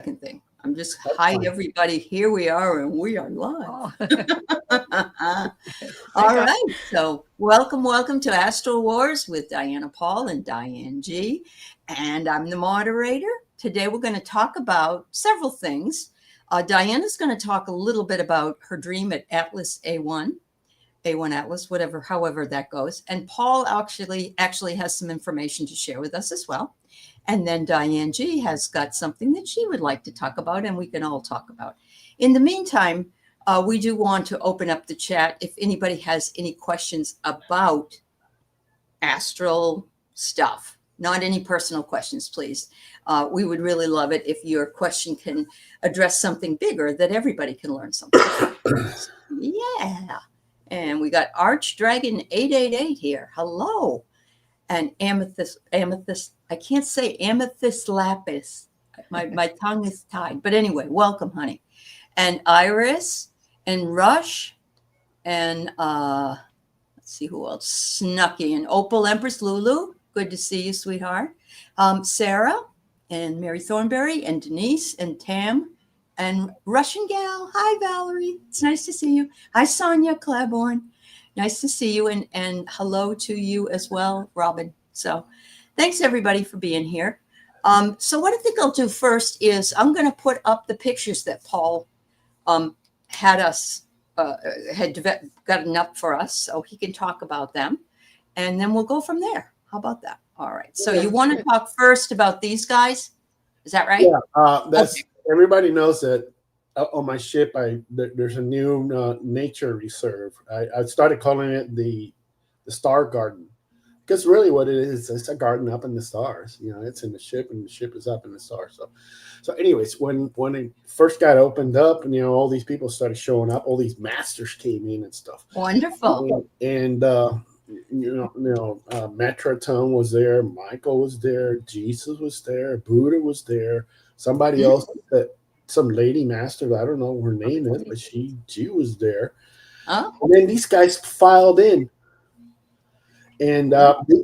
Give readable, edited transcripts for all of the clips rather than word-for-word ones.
second thing. I'm just, hi, everybody. Here we are, and we are live. All right. So welcome to Astral Wars with Diana Paul and Diane G. And I'm the moderator. Today, we're going to talk about several things. Diana's going to talk a little bit about her dream at Atlas A1 Atlas, however that goes. And Paul actually has some information to share with us as well. And then Diane G has got something that she would like to talk about, and we can all talk about. In the meantime, we do want to open up the chat if anybody has any questions about astral stuff. Not any personal questions, please. We would really love it if your question can address something bigger that everybody can learn something. Yeah. And we got Arch Dragon 888 here. Hello. And amethyst, I can't say amethyst lapis. My tongue is tied. But anyway, welcome, honey. And Iris and Rush and let's see who else. Snucky and Opal Empress Lulu. Good to see you, sweetheart. Sarah and Mary Thornberry and Denise and Tam and Russian Gal. Hi, Valerie. It's nice to see you. Hi, Sonia Claiborne. Nice to see you, and hello to you as well, Robin. So thanks, everybody, for being here. So what I think I'll do first is I'm going to put up the pictures that Paul had gotten up for us so he can talk about them, and then we'll go from there. How about that? All right. So you want to talk first about these guys? Is that right? Yeah, that's okay. Everybody knows that. On my ship, there's a new nature reserve. I started calling it the Star Garden, because really what it is, it's a garden up in the stars. You know, it's in the ship, and the ship is up in the stars. So anyways, when it first got opened up, and all these people started showing up, all these masters came in and stuff. Wonderful. And Metatron was there, Michael was there, Jesus was there, Buddha was there, somebody else that. Some lady master, I don't know her name is, but she was there. And then these guys filed in, and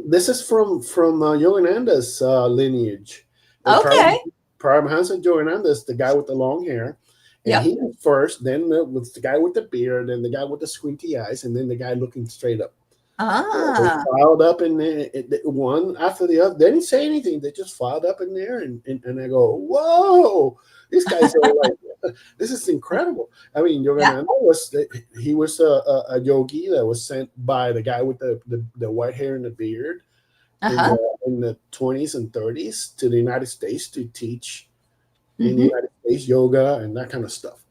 this is from Yogananda's lineage. Okay. Paramahansa Yogananda's the guy with the long hair, and he was first. Then was the guy with the beard, and the guy with the squinty eyes, and then the guy looking straight up. They filed up in there, one after the other. They didn't say anything. They just filed up in there, and I go, whoa. These guys are like, this is incredible. I mean, Yogananda was a yogi that was sent by the guy with the white hair and the beard in the 20s and 30s to the United States to teach in the United States yoga and that kind of stuff.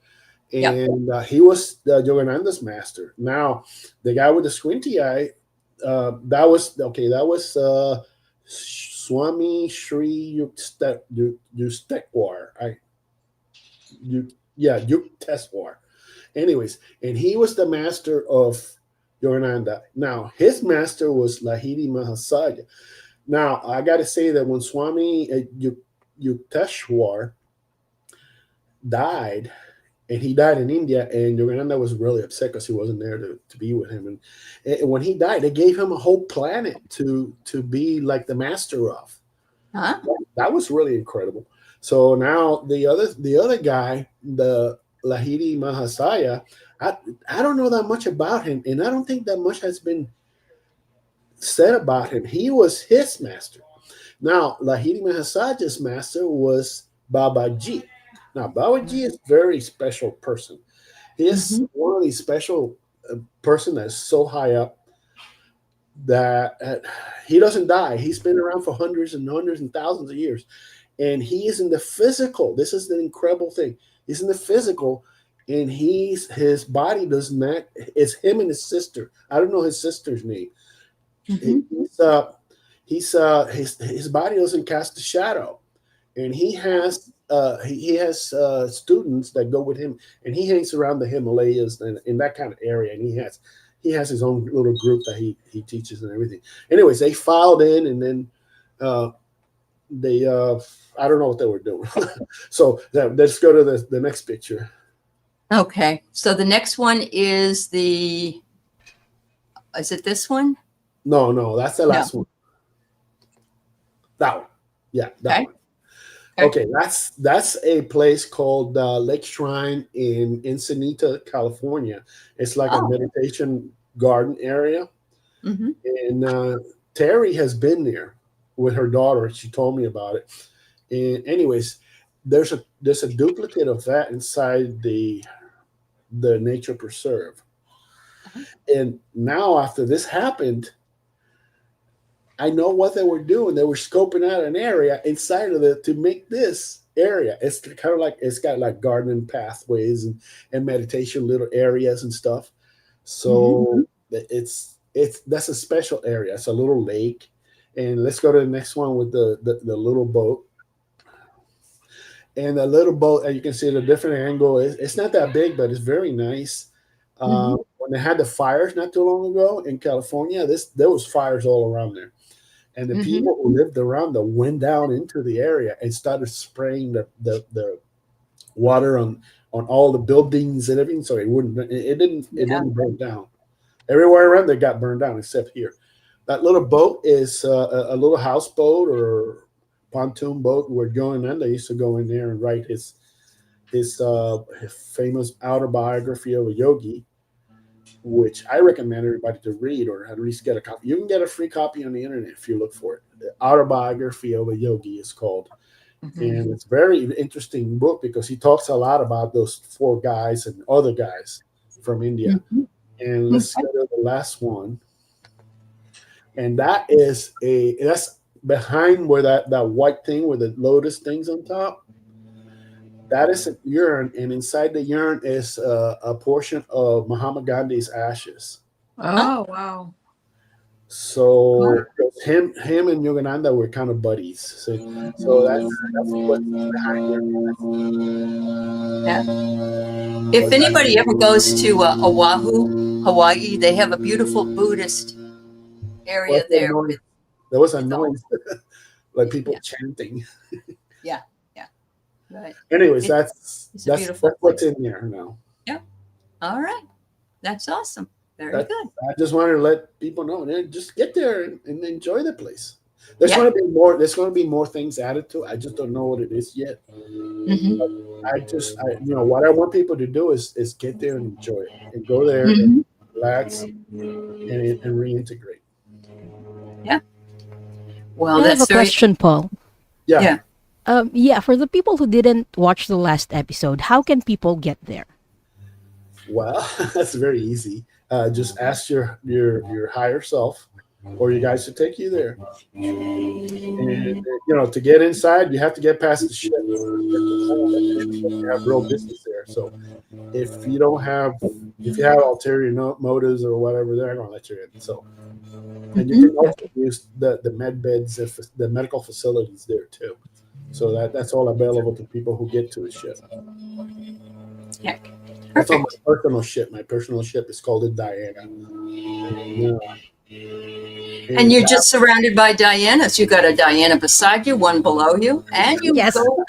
And he was Yogananda's master. Now, the guy with the squinty eye, that was Swami Sri Yukteswar. Yukteswar. Anyways, and he was the master of Yogananda. Now, his master was Lahiri Mahasaya. Now, I got to say that when Swami Yukteswar died, and he died in India, and Yogananda was really upset because he wasn't there to be with him. And when he died, they gave him a whole planet to be like the master of. That was really incredible. So now the other guy, the Lahiri Mahasaya, I don't know that much about him, and I don't think that much has been said about him. He was his master. Now, Lahiri Mahasaya's master was Babaji. Now, Babaji is a very special person. He is one of these special person that's so high up that he doesn't die. He's been around for hundreds and thousands of years. And he is in the physical. This is the incredible thing. He's in the physical, and his body does not. It's him and his sister. I don't know his sister's name. His body doesn't cast a shadow, and he has students that go with him, and he hangs around the Himalayas and in that kind of area, and he has his own little group that he teaches and everything. Anyways, they filed in, and then they I don't know what they were doing. So let's go to the next picture. Okay, so the next one is it this one? No, that's the last one. That one. Yeah, that one. Okay, that's a place called Lake Shrine in Encinita, California. It's like a Oh. meditation garden area, Mm-hmm. and Terry has been there with her daughter. She told me about it. And anyways, there's a duplicate of that inside the nature preserve. And now after this happened, I know what they were doing. They were scoping out an area inside of it to make this area. It's kind of like it's got like garden pathways and meditation little areas and stuff. Mm-hmm. So it's that's a special area. It's a little lake. And let's go to the next one with the little boat. And the little boat, you can see the different angle. It's not that big, but it's very nice. Mm-hmm. When they had the fires not too long ago in California, there was fires all around there. And the Mm-hmm. people who lived around them went down into the area and started spraying the water on all the buildings and everything, so it didn't burn down. Everywhere around they got burned down except here. That little boat is a little houseboat or pontoon boat where Joe and Enda used to go in there and write his famous autobiography of a yogi, which I recommend everybody to read or at least get a copy. You can get a free copy on the internet if you look for it. The Autobiography of a Yogi is called. Mm-hmm. And it's a very interesting book because he talks a lot about those four guys and other guys from India. Mm-hmm. And let's go to the last one. And that's behind where that white thing with the lotus things on top. That is a urn, and inside the urn is a portion of Mahatma Gandhi's ashes. Oh, wow. So him and Yogananda were kind of buddies. So that's what's behind there. Yeah. If anybody ever goes to Oahu, Hawaii, they have a beautiful Buddhist area there. There was a noise, like people chanting. Yeah. Right. Anyways, that's what's in there now. Yeah. All right. That's awesome. Very good. I just wanted to let people know. Just get there and enjoy the place. There's going to be more. There's going to be more things added to it. I just don't know what it is yet. Mm-hmm. What I want people to do is get there and enjoy it, and go there and relax and reintegrate. Yeah. Well, I have a question, Paul. Yeah. For the people who didn't watch the last episode, how can people get there? Well, that's very easy. Just ask your higher self or you guys to take you there. And to get inside, you have to get past the shit. You have real business there. So if you have ulterior motives or whatever, they're not going to let you in. So, and you can also use the med beds, the medical facilities there too. So that's all available to people who get to the ship. Yeah. That's on my personal ship. My personal ship is called the Diana. And you're just surrounded by Dianas. You got a Diana beside you, one below you, and you go.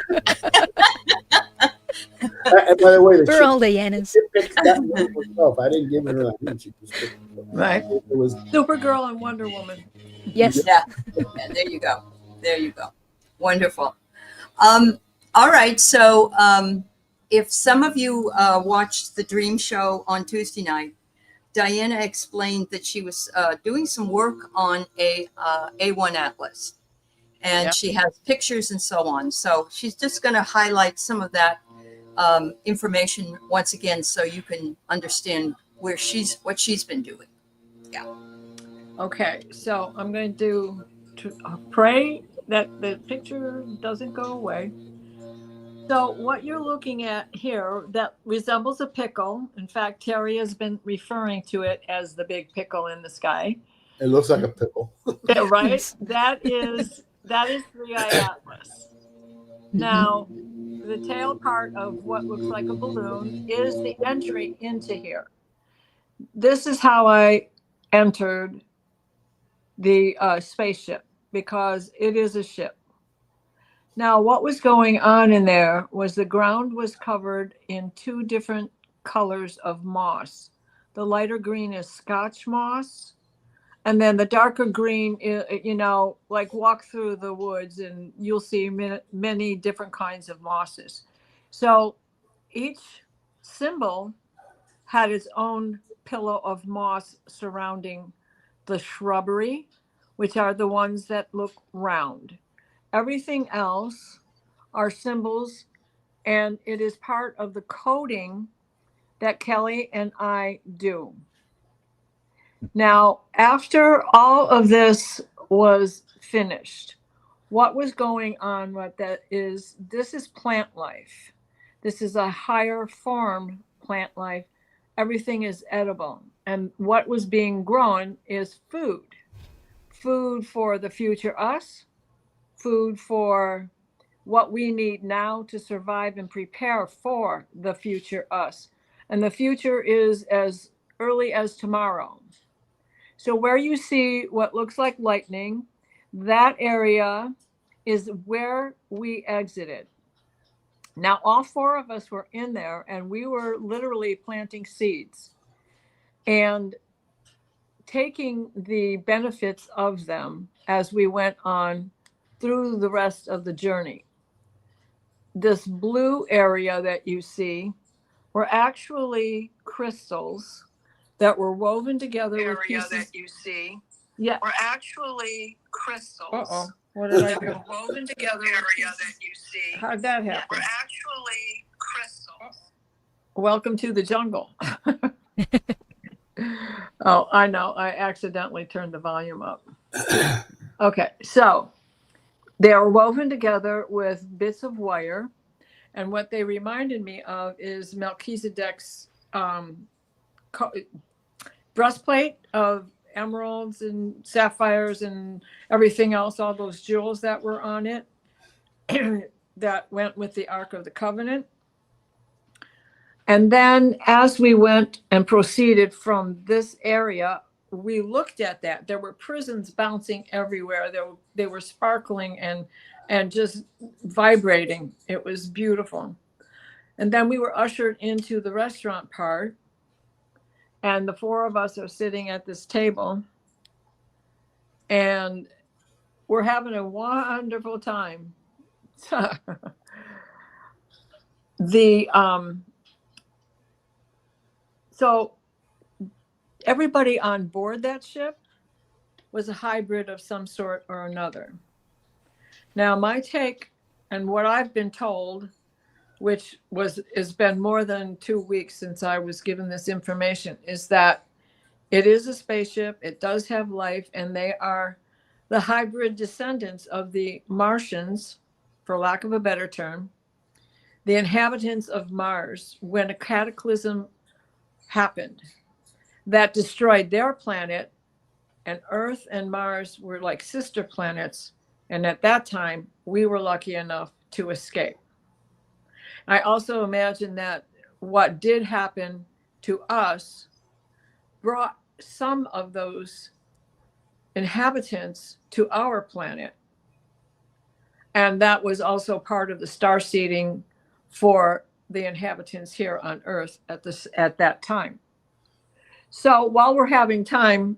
And by the way, we're all Dianas. I didn't give her that name. She just picked it up. Right. It was Supergirl and Wonder Woman. Yes. Yeah. There you go. Wonderful. All right. So if some of you watched the Dream Show on Tuesday night, Diana explained that she was doing some work on a A1 Atlas, and she has pictures and so on. So she's just going to highlight some of that information once again, so you can understand what she's been doing. Yeah. Okay. So I'm going to pray that the picture doesn't go away. So what you're looking at here, that resembles a pickle. In fact, Terry has been referring to it as the big pickle in the sky. It looks like a pickle. Right? That is 3i Atlas. Now, the tail part of what looks like a balloon is the entry into here. This is how I entered the spaceship, because it is a ship. Now, what was going on in there was the ground was covered in two different colors of moss. The lighter green is Scotch moss, And then the darker green, like walk through the woods and you'll see many different kinds of mosses. So each symbol had its own pillow of moss surrounding the shrubbery, which are the ones that look round. Everything else are symbols, and it is part of the coding that Kelly and I do. Now, after all of this was finished, what was going on? This is plant life. This is a higher form plant life. Everything is edible. And what was being grown is food. Food for the future us, food for what we need now to survive and prepare for the future us. And the future is as early as tomorrow. So where you see what looks like lightning, that area is where we exited. Now, all four of us were in there, and we were literally planting seeds and taking the benefits of them as we went on through the rest of the journey. This blue area that you see were actually crystals that were woven together with pieces. That you see, yeah, were actually crystals. Uh-oh. What did I do? Woven together area that you see. How'd that happen? Were actually crystals. Welcome to the jungle. Oh, I know. I accidentally turned the volume up. Okay, so they are woven together with bits of wire, and what they reminded me of is Melchizedek's breastplate of emeralds and sapphires and everything else, all those jewels that were on it that went with the Ark of the Covenant. And then as we went and proceeded from this area, we looked at that. There were prisms bouncing everywhere. They were sparkling and just vibrating. It was beautiful. And then we were ushered into the restaurant part. And the four of us are sitting at this table. And we're having a wonderful time. So everybody on board that ship was a hybrid of some sort or another. Now, my take and what I've been told, which has been more than 2 weeks since I was given this information, is that it is a spaceship, it does have life, and they are the hybrid descendants of the Martians, for lack of a better term, the inhabitants of Mars, when a cataclysm happened that destroyed their planet, and Earth and Mars were like sister planets. And at that time, we were lucky enough to escape. I also imagine that what did happen to us brought some of those inhabitants to our planet. And that was also part of the star seeding for the inhabitants here on Earth at that time. So while we're having fun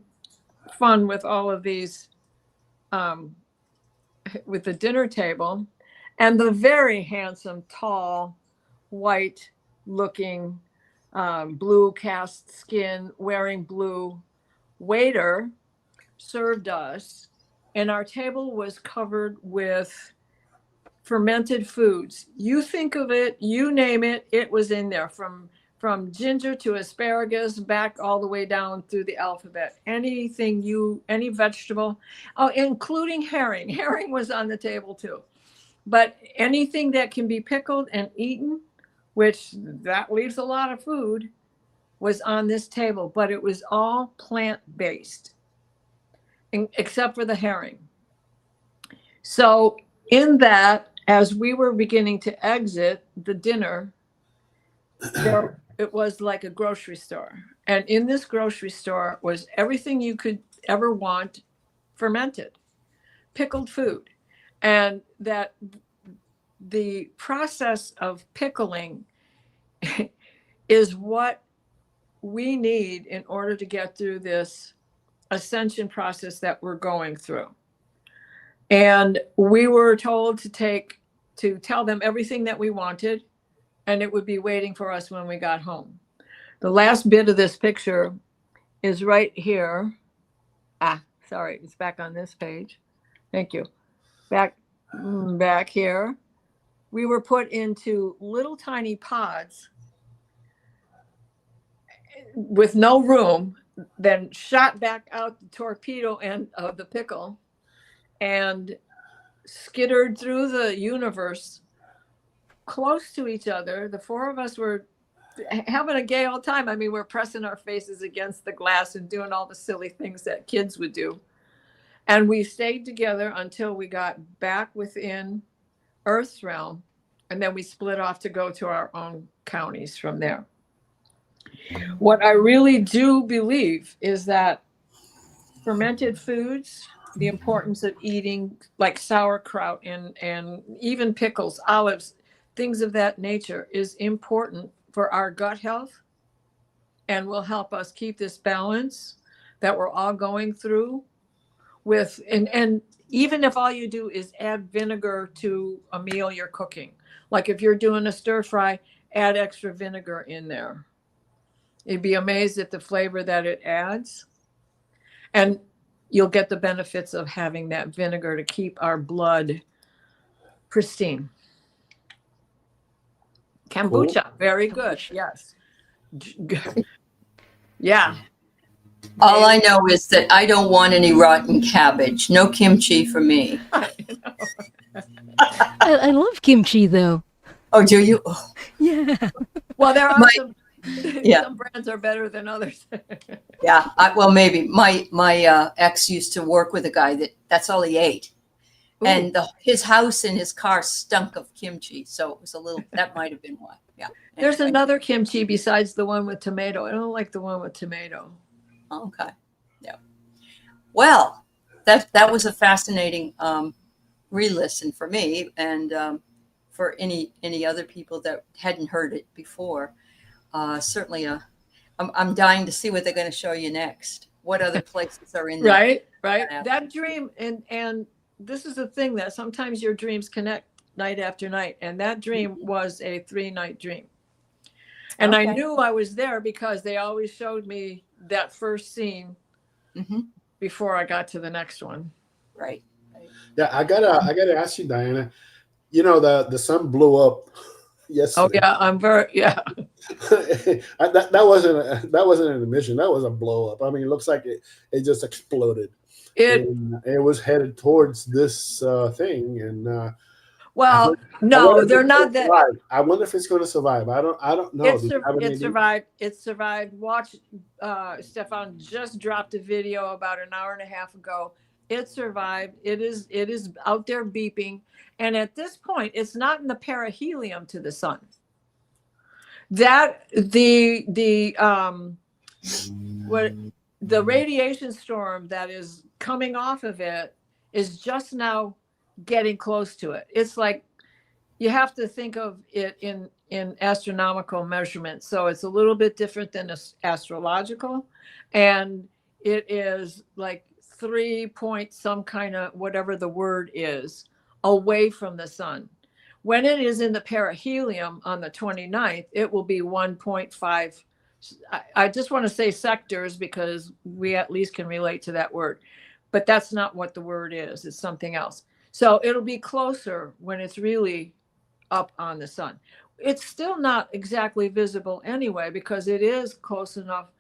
with all of these, with the dinner table, and the very handsome, tall, white-looking, blue cast skin, wearing blue waiter served us, and our table was covered with fermented foods. You think of it, you name it, it was in there, from ginger to asparagus, back all the way down through the alphabet. Any vegetable, including herring. Herring was on the table too. But anything that can be pickled and eaten, which that leaves a lot of food, was on this table. But it was all plant-based, except for the herring. So in that, as we were beginning to exit the dinner, it was like a grocery store. And in this grocery store was everything you could ever want fermented, pickled food. And that the process of pickling is what we need in order to get through this ascension process that we're going through. And we were told to tell them everything that we wanted, and it would be waiting for us when we got home. The last bit of this picture is right here. Sorry, it's back on this page. Thank you. Back here. We were put into little tiny pods with no room, then shot back out the torpedo end of the pickle and skittered through the universe close to each other. The four of us were having a gay old time. I mean, we're pressing our faces against the glass and doing all the silly things that kids would do. And we stayed together until we got back within Earth's realm. And then we split off to go to our own counties from there. What I really do believe is that fermented foods, the importance of eating like sauerkraut and even pickles, olives, things of that nature is important for our gut health and will help us keep this balance that we're all going through with. And even if all you do is add vinegar to a meal you're cooking, like if you're doing a stir fry, add extra vinegar in there. You'd be amazed at the flavor that it adds. And you'll get the benefits of having that vinegar to keep our blood pristine. Kombucha, cool. Very good. Yes. Yeah. All I know is that I don't want any rotten cabbage. No kimchi for me. I love kimchi, though. Oh, do you? Yeah. Well, there are some brands are better than others. Yeah. Well, maybe my ex used to work with a guy that's all he ate. Ooh. And his house and his car stunk of kimchi. So it was a little, that might have been why. Yeah. Anyway. There's another kimchi besides the one with tomato. I don't like the one with tomato. Okay. Yeah. Well, that was a fascinating re-listen for me and for any other people that hadn't heard it before. Certainly, I'm dying to see what they're going to show you next. What other places are in there? Right. That dream, and this is the thing that sometimes your dreams connect night after night, and that dream was a 3-night dream. And okay. I knew I was there because they always showed me that first scene before I got to the next one. Right. Yeah, I gotta ask you, Diana. You know, the sun blew up yesterday. Oh yeah, that wasn't an emission. That was a blow up. I mean, it looks like it just exploded. It was headed towards this thing, and well, no, they're not that. I wonder if it's going to survive. I don't know. It survived. It survived. Watch, Stefan just dropped a video about an hour and a half ago. It survived. It is out there beeping, and at this point, it's not in the perihelium to the sun. That the radiation storm that is coming off of it is just now getting close to it. It's like you have to think of it in astronomical measurements. So it's a little bit different than astrological. And it is like 3 point some kind of whatever the word is away from the sun. When it is in the perihelium on the 29th, it will be 1.5. I just want to say sectors because we at least can relate to that word. But that's not what the word is. It's something else. So it'll be closer when it's really up on the sun. It's still not exactly visible anyway, because it is close enough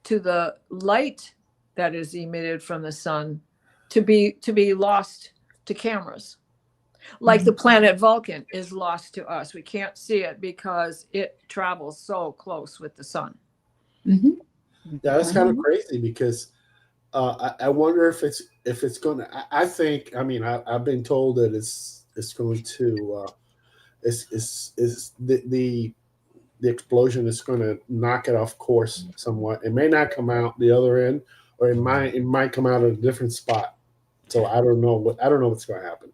to the light that is emitted from the sun to be lost to cameras. Like the planet Vulcan is lost to us. We can't see it because it travels so close with the sun. Yeah, that's kind of crazy because I wonder if it's going to. I think. I mean, I've been told that it's going to. The explosion is going to knock it off course somewhat. It may not come out the other end, or it might come out at a different spot. So I don't know what's going to happen.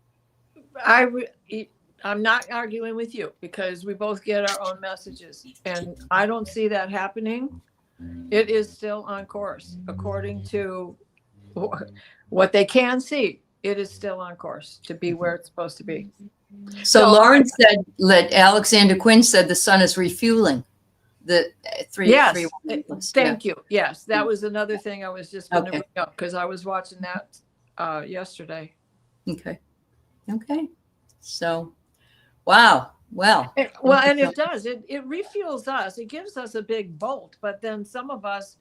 I'm not arguing with you because we both get our own messages, and I don't see that happening. It is still on course according to what they can see, it is still on course to be where it's supposed to be. So Lauren said, Alexander Quinn said the sun is refueling the yes, 3 thank you. Yes, that was another thing I was just going to Okay. bring up because I was watching that yesterday. Okay. So, wow. Well, and it does. It refuels us. It gives us a big bolt, but then some of us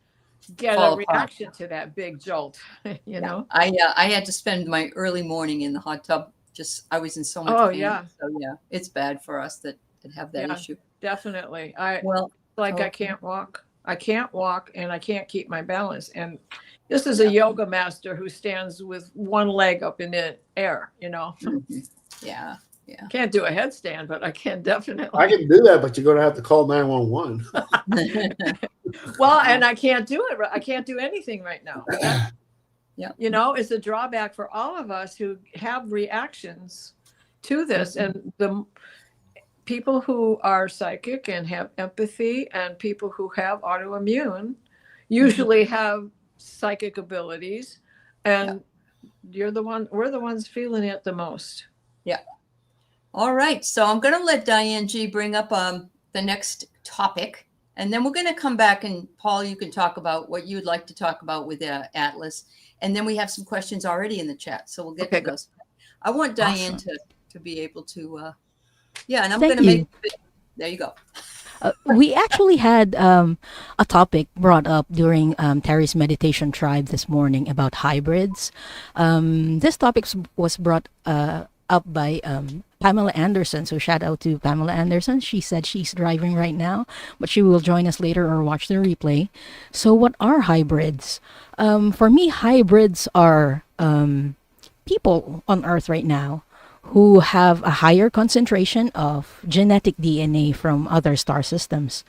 get Fall a reaction to that big jolt. You know. I had to spend my early morning in the hot tub. I was in so much pain. Yeah. So yeah, it's bad for us that have that issue. Definitely. I can't walk. I can't walk and I can't keep my balance. And this is a yoga master who stands with one leg up in the air, you know. Yeah. Can't do a headstand, but I can definitely. I can do that, but you're going to have to call 911. Well, and I can't do it. I can't do anything right now. Yeah. You know, it's a drawback for all of us who have reactions to this. And the people who are psychic and have empathy and people who have autoimmune usually have psychic abilities. And we're the ones feeling it the most. Yeah. All right. So I'm going to let Diane G bring up the next topic. And then we're going to come back and Paul, you can talk about what you'd like to talk about with Atlas. And then we have some questions already in the chat. So we'll get to those. I want Diane to be able to, and I'm going to make, there you go. We actually had a topic brought up during Terry's meditation tribe this morning about hybrids. This topic was brought up by Pamela Anderson. So shout out to Pamela Anderson. She said she's driving right now, but she will join us later or watch the replay. So what are hybrids? For me, hybrids are people on Earth right now who have a higher concentration of genetic DNA from other star systems.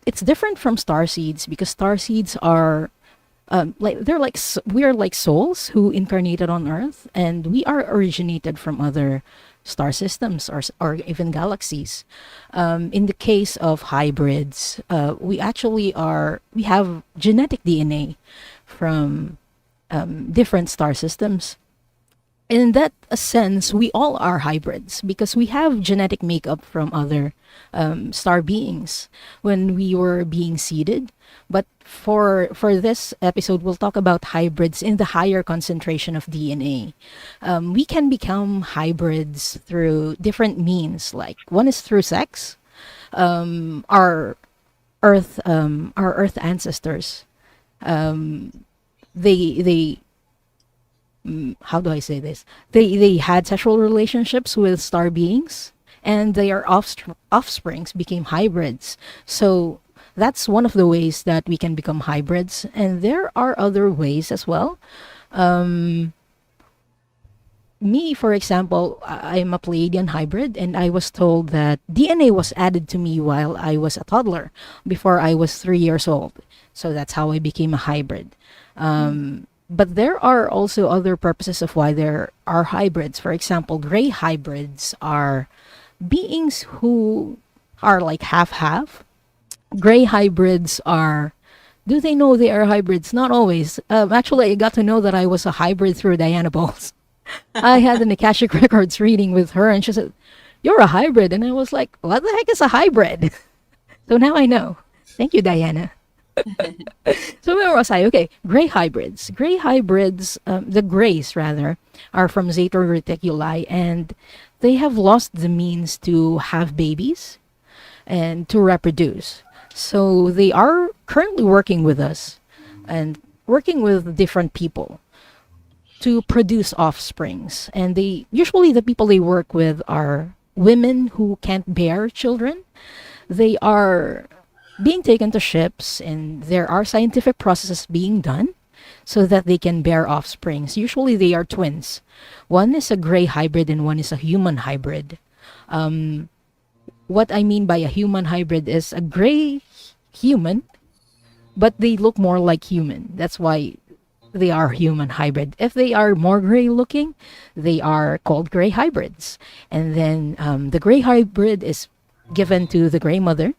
It's different from star seeds because star seeds are we're like souls who incarnated on Earth, and we are originated from other star systems or even galaxies. In the case of hybrids, we have genetic DNA from different star systems. In that sense, we all are hybrids because we have genetic makeup from other star beings when we were being seeded. But for this episode, we'll talk about hybrids in the higher concentration of DNA. We can become hybrids through different means. Like one is through sex. Our Earth ancestors, they how do I say this? They had sexual relationships with star beings, and their offsprings became hybrids. So that's one of the ways that we can become hybrids, and there are other ways as well. Me, for example, I'm a Pleiadian hybrid, and I was told that DNA was added to me while I was a toddler, before I was 3 years old. So that's how I became a hybrid. But there are also other purposes of why there are hybrids. For example, gray hybrids are beings who are like half-half. Gray hybrids do they know they are hybrids? Not always. Actually, I got to know that I was a hybrid through Diana Bowles. I had an Akashic Records reading with her, and she said, "You're a hybrid." And I was like, what the heck is a hybrid? So now I know. Thank you, Diana. So where was I? Okay, gray hybrids. Gray hybrids, the grays rather, are from Zeta Reticuli, and they have lost the means to have babies and to reproduce. So they are currently working with us and working with different people to produce offsprings. And usually the people they work with are women who can't bear children. They are being taken to ships, and there are scientific processes being done so that they can bear offsprings. Usually they are twins. One is a gray hybrid and one is a human hybrid. What I mean by a human hybrid is a gray human, but they look more like human. That's why they are human hybrid. If they are more gray looking, they are called gray hybrids. And then the gray hybrid is given to the gray mother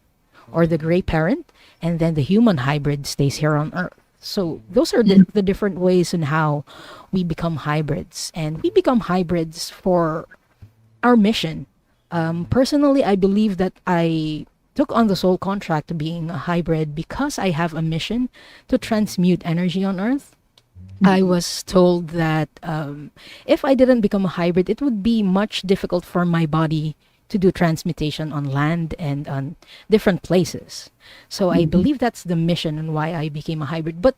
or the gray parent, and then the human hybrid stays here on Earth. So those are the different ways in how we become hybrids. And we become hybrids for our mission. Personally, I believe that I took on the soul contract to being a hybrid because I have a mission to transmute energy on Earth. I was told that if I didn't become a hybrid, it would be much difficult for my body to do transmutation on land and on different places. So I believe that's the mission and why I became a hybrid. But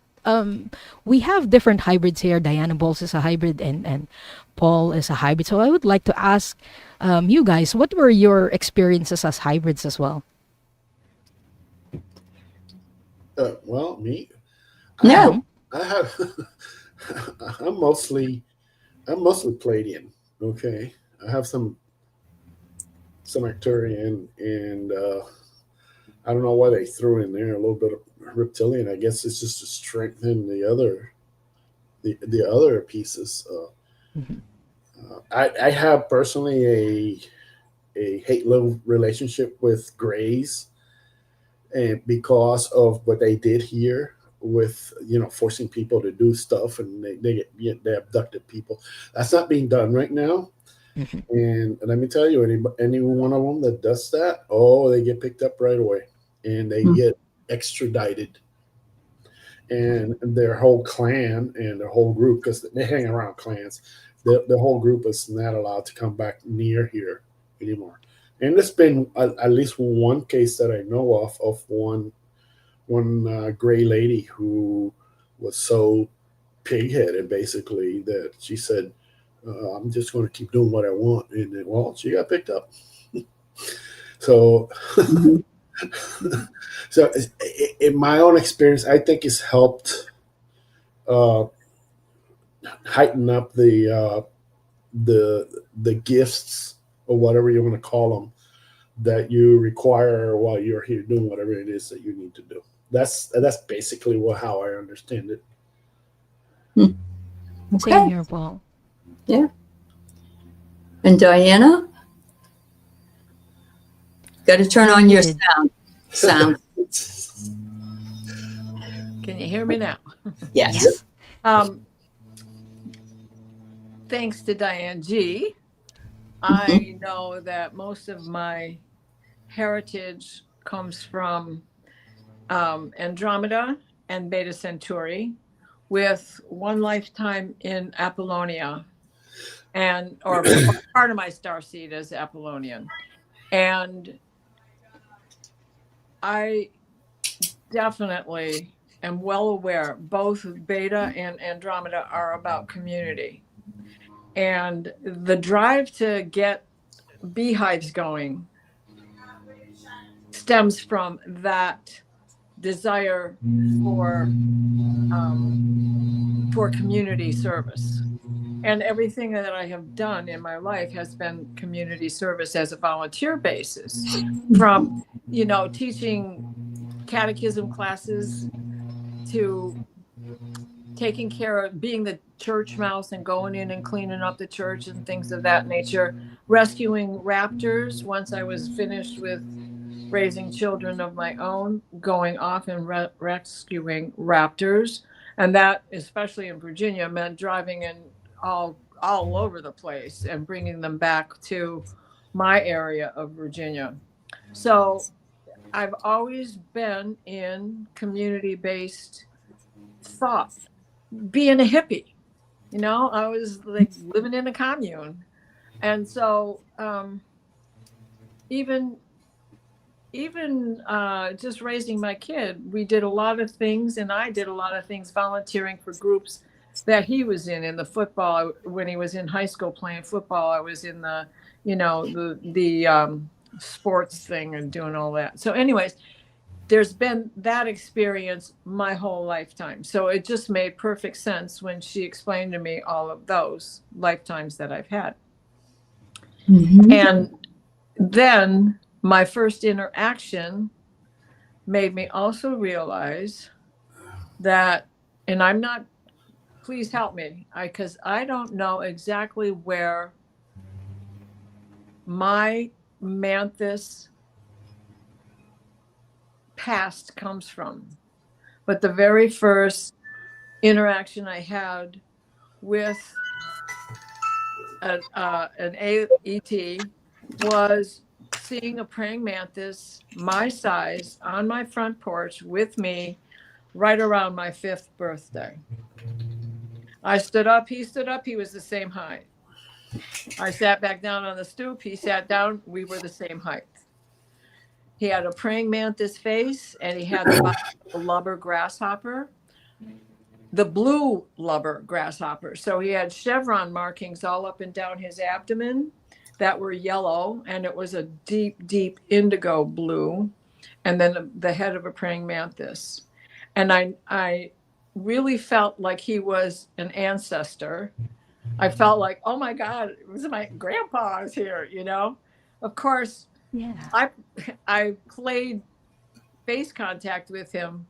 we have different hybrids here. Diana Bowles is a hybrid, and Paul is a hybrid. So I would like to ask you guys, what were your experiences as hybrids as well? Well, me, No. I have I'm mostly Palladian. Okay, I have some Arcturian, and I don't know why they threw in there a little bit of reptilian. I guess it's just to strengthen the other pieces. I have personally a hate love relationship with Greys, and because of what they did here with forcing people to do stuff, and they abducted people. That's not being done right now. And let me tell you, any one of them that does that, oh, they get picked up right away, and they get extradited, and their whole clan and their whole group, because they hang around clans, the whole group is not allowed to come back near here anymore. And there's been at least one case that I know of one gray lady who was so pig-headed, basically, that she said, I'm just going to keep doing what I want. And then, well, she got picked up. So, so in my own experience, I think it's helped heighten up the gifts, or whatever you want to call them, that you require while you're here doing whatever it is that you need to do. That's basically how I understand it. Okay. Same here, Paul. Yeah. And Diana, got to turn on your sound. Can you hear me now? Yes. Thanks to Diane G, I know that most of my heritage comes from Andromeda and Beta Centauri, with one lifetime in Apollonia, or part of my star seed is Apollonian. And I definitely am well aware both Beta and Andromeda are about community. And the drive to get beehives going stems from that desire for community service. And everything that I have done in my life has been community service as a volunteer basis, from teaching catechism classes to taking care of being the church mouse and going in and cleaning up the church and things of that nature, rescuing raptors once I was finished with raising children of my own, going off and rescuing raptors. And that, especially in Virginia, meant driving in all over the place and bringing them back to my area of Virginia. So I've always been in community-based thought, being a hippie. I was like living in a commune. And so even just raising my kid, we did a lot of things, and I did a lot of things volunteering for groups that he was in the football. When he was in high school playing football, I was in the sports thing and doing all that. So anyways, there's been that experience my whole lifetime. So it just made perfect sense when she explained to me all of those lifetimes that I've had. And then my first interaction made me also realize that, and I'm not, please help me, because I don't know exactly where my Manthus past comes from. But the very first interaction I had with an AET was seeing a praying mantis my size on my front porch with me right around my 5th birthday. I stood up, he was the same height. I sat back down on the stoop, he sat down, we were the same height. He had a praying mantis face, and he had the body of a lubber grasshopper, the blue lubber grasshopper. So he had chevron markings all up and down his abdomen that were yellow, and it was a deep, deep indigo blue, and then the head of a praying mantis. And I really felt like he was an ancestor. I felt like, oh my God, it was my grandpa's here, you know? Of course, Yeah. I played face contact with him,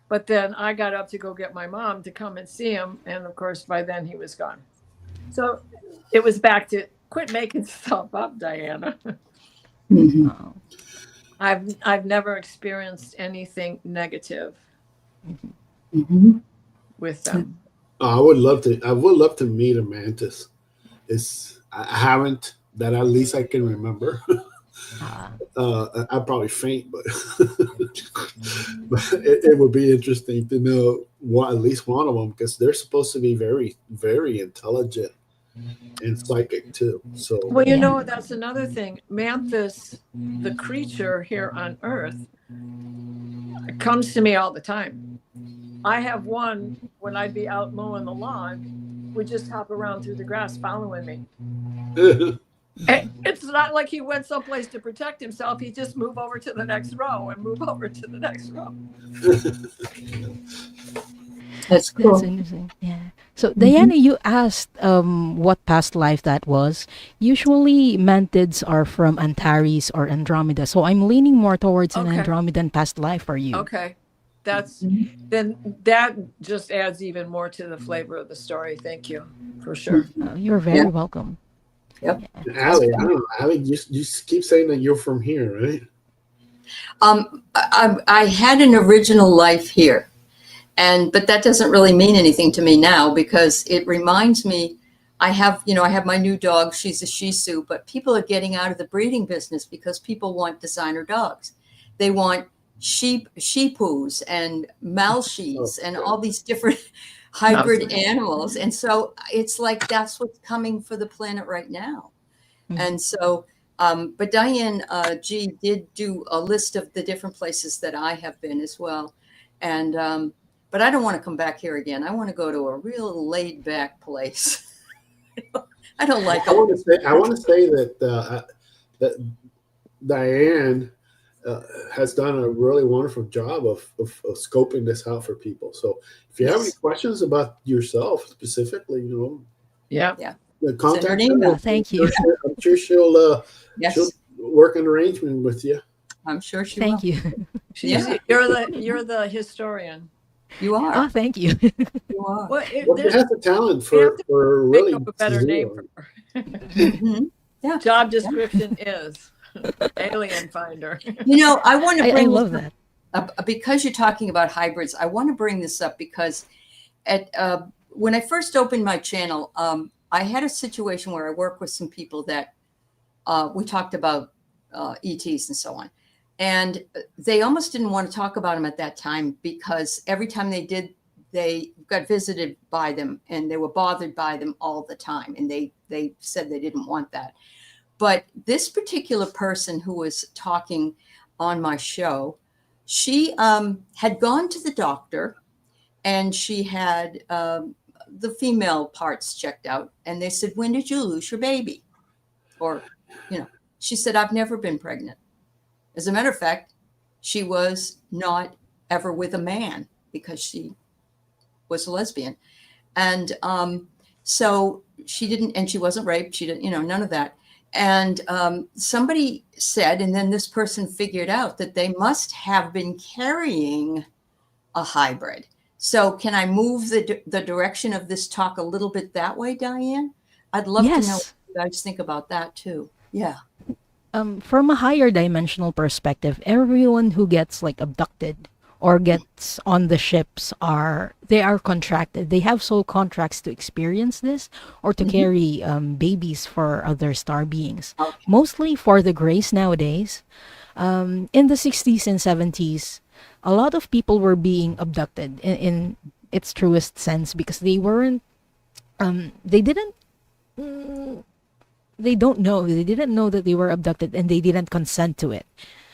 but then I got up to go get my mom to come and see him. And of course, by then he was gone. So it was back to quit making stuff up, Diana. Mm-hmm. Oh. I've never experienced anything negative Mm-hmm. with them. I would love to meet a mantis. I haven't, that at least I can remember. I'd probably faint, but it would be interesting to know at least one of them, because they're supposed to be very, very intelligent and psychic too. So, Well, you know, that's another thing. Mantis, the creature here on Earth, comes to me all the time. I have one when I'd be out mowing the lawn, would just hop around through the grass following me. It's not like he went someplace to protect himself. He just move over to the next row and move over to the next row. That's cool. That's interesting. Yeah. So, Diana, you asked what past life that was. Usually, mantids are from Antares or Andromeda. So, I'm leaning more towards an Andromedan past life for you. Okay. Then that just adds even more to the flavor of the story. Thank you, for sure. You're very welcome. Yep. Aley, I don't know. Aley, you keep saying that you're from here, right? I had an original life here, but that doesn't really mean anything to me now, because it reminds me, I have my new dog. She's a Shih Tzu, but people are getting out of the breeding business because people want designer dogs. They want sheepoos and malshees and all these different hybrid animals. And so it's like, that's what's coming for the planet right now. Mm-hmm. And so, but Diane G did do a list of the different places that I have been as well. And, but I don't want to come back here again. I want to go to a real laid back place. I don't like I want to say that Diane has done a really wonderful job of scoping this out for people. So if you have any questions about yourself specifically, contact her. Thank you. I'm sure she'll work an arrangement with you. I'm sure she will. Thank you. You're the historian. You are. Oh, thank you. You are. Well, she has the talent for really a better name for her. Mm-hmm. Yeah. Job description is alien finder. I want to bring. I love that. Because you're talking about hybrids, I want to bring this up because when I first opened my channel, I had a situation where I worked with some people that we talked about ETs and so on. And they almost didn't want to talk about them at that time, because every time they did, they got visited by them and they were bothered by them all the time. And they said they didn't want that. But this particular person who was talking on my show, she had gone to the doctor and she had the female parts checked out. And they said, "When did you lose your baby?" Or, she said, "I've never been pregnant." As a matter of fact, she was not ever with a man because she was a lesbian. And so she didn't, and she wasn't raped. She didn't, none of that. And somebody said, and then this person figured out that they must have been carrying a hybrid. So can I move the direction of this talk a little bit that way, Diane? I'd love to know what you guys think about that too. Yeah. From a higher dimensional perspective, everyone who gets abducted or gets on the ships they are contracted. They have soul contracts to experience this or to carry babies for other star beings. Okay. Mostly for the grace nowadays. In the 60s and 70s, a lot of people were being abducted in its truest sense because they weren't, they didn't, they don't know, they didn't know that they were abducted and they didn't consent to it.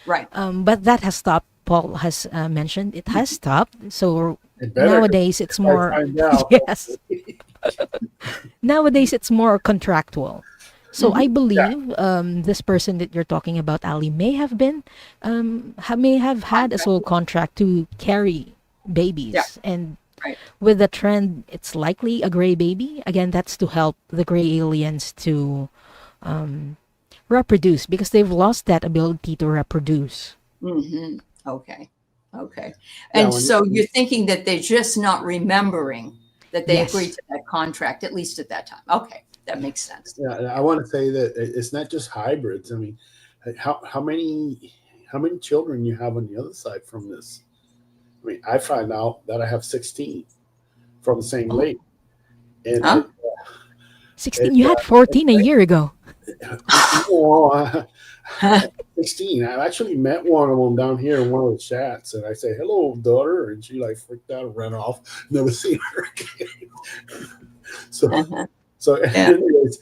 Right. But that has stopped. Paul has mentioned it has stopped. So It better, nowadays it's I more, find out. yes, nowadays it's more contractual. So I believe this person that you're talking about, Aley, may have been, may have had a soul contract to carry babies. Yeah. And Right. with the trend, it's likely a gray baby. Again, that's to help the gray aliens to reproduce because they've lost that ability to reproduce. Mm-hmm. Okay. Okay. Yeah, And when so you're thinking that they're just not remembering that they Yes. agreed to that contract, at least at that time. Okay. That makes sense. Yeah, I want to say that it's not just hybrids. I mean, how many children you have on the other side from this? I mean, I find out that I have 16 from the same lady, and Huh? 16. You had 14 a year ago. well, 16. I actually met one of them down here in one of the chats, and I say, "Hello, daughter," and she like freaked out and ran off. Never seen her again. So. Uh-huh. So, anyways,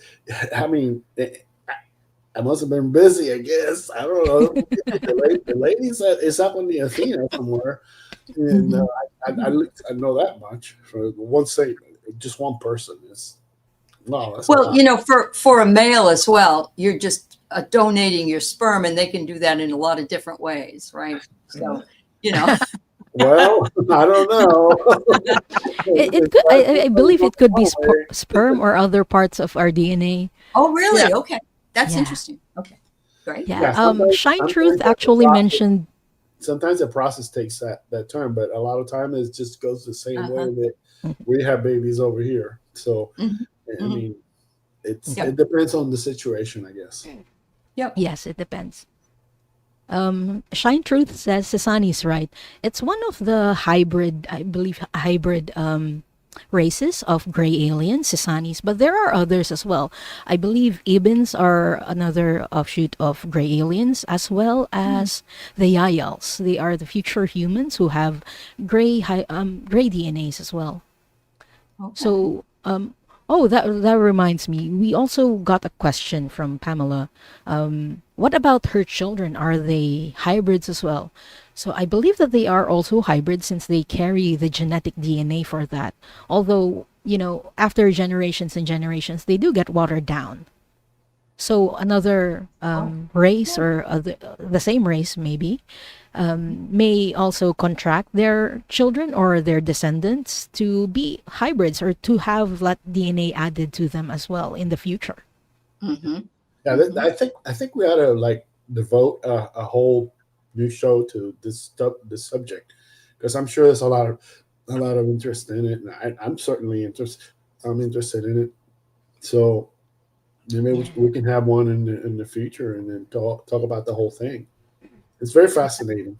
I mean, I must have been busy, I guess. I don't know. The lady said it's up on the Athena somewhere, and I know that much. For one say, just one person is no. That's Well, you know, for a male as well, you're just donating your sperm, and they can do that in a lot of different ways, right? So, you know. Well, I don't know. It could, I believe it could be sperm or other parts of our DNA. Oh, really? Yeah. Okay. That's Yeah. interesting. Okay. Great. Yeah. Yeah, sometimes- Shine sometimes Truth the actually process- mentioned. Sometimes the process takes that turn, but a lot of time it just goes the same way that we have babies over here. So, I mean, it depends on the situation, I guess. Yep. Yes, it depends. Shine Truth says Sasani's right. It's one of the hybrid, I believe, races of gray aliens, Sasanis, but there are others as well. I believe Ibans are another offshoot of gray aliens, as well as the Yayals. They are the future humans who have gray DNAs as well. Okay. So, that reminds me. We also got a question from Pamela. What about her children? Are they hybrids as well? So I believe that they are also hybrids since they carry the genetic DNA for that. Although, after generations and generations, they do get watered down. So another race or the same race maybe may also contract their children or their descendants to be hybrids or to have that DNA added to them as well in the future. Mm-hmm. Yeah, I think we ought to devote a whole new show to this subject because I'm sure there's a lot of interest in it, and I'm certainly interested in it. So maybe we can have one in the future and then talk about the whole thing. It's very fascinating.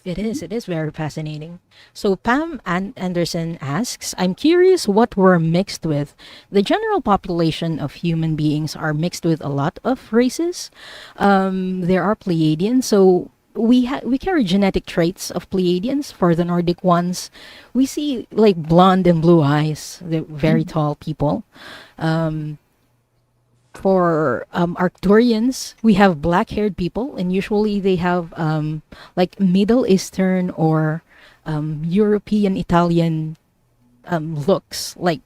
It is very fascinating. So Pam Anderson asks, I'm curious what we're mixed with. The general population of human beings are mixed with a lot of races. There are Pleiadians, so we carry genetic traits of Pleiadians. For the Nordic ones, we see like blonde and blue eyes. They're very tall people. For Arcturians, we have black-haired people, and usually they have like Middle Eastern or European Italian looks. Like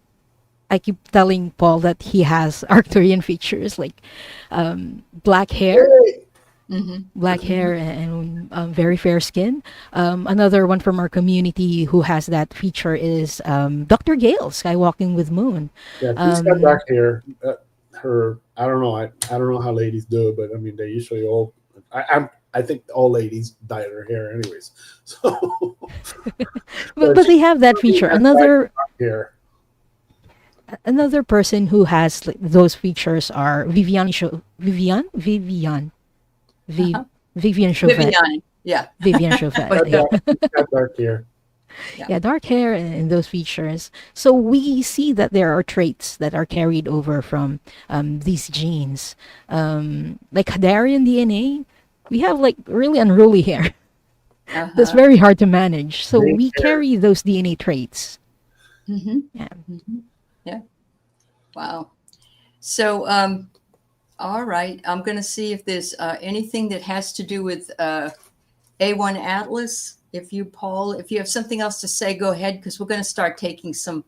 I keep telling Paul that he has Arcturian features, like black hair. Black hair and very fair skin. Another one from our community who has that feature is Dr. Gale, Skywalking with Moon. Yeah, she's got black hair. I don't know. I don't know how ladies do it, but I mean, they usually all. I think all ladies dye their hair, anyways. So, but they have that feature. Another person who has those features are Vivian Chauvet. Viviani. Yeah. Vivian Chauffet. Got dark hair. Yeah, dark hair and those features. So we see that there are traits that are carried over from these genes. Like Hadarian DNA, we have like really unruly hair. That's very hard to manage. So Green we hair. carry those DNA traits. Mm-hmm. Yeah. Mm-hmm. Yeah. Wow. So, all right. I'm going to see if there's anything that has to do with A1 Atlas. If you, Paul, if you have something else to say, go ahead, because we're going to start taking some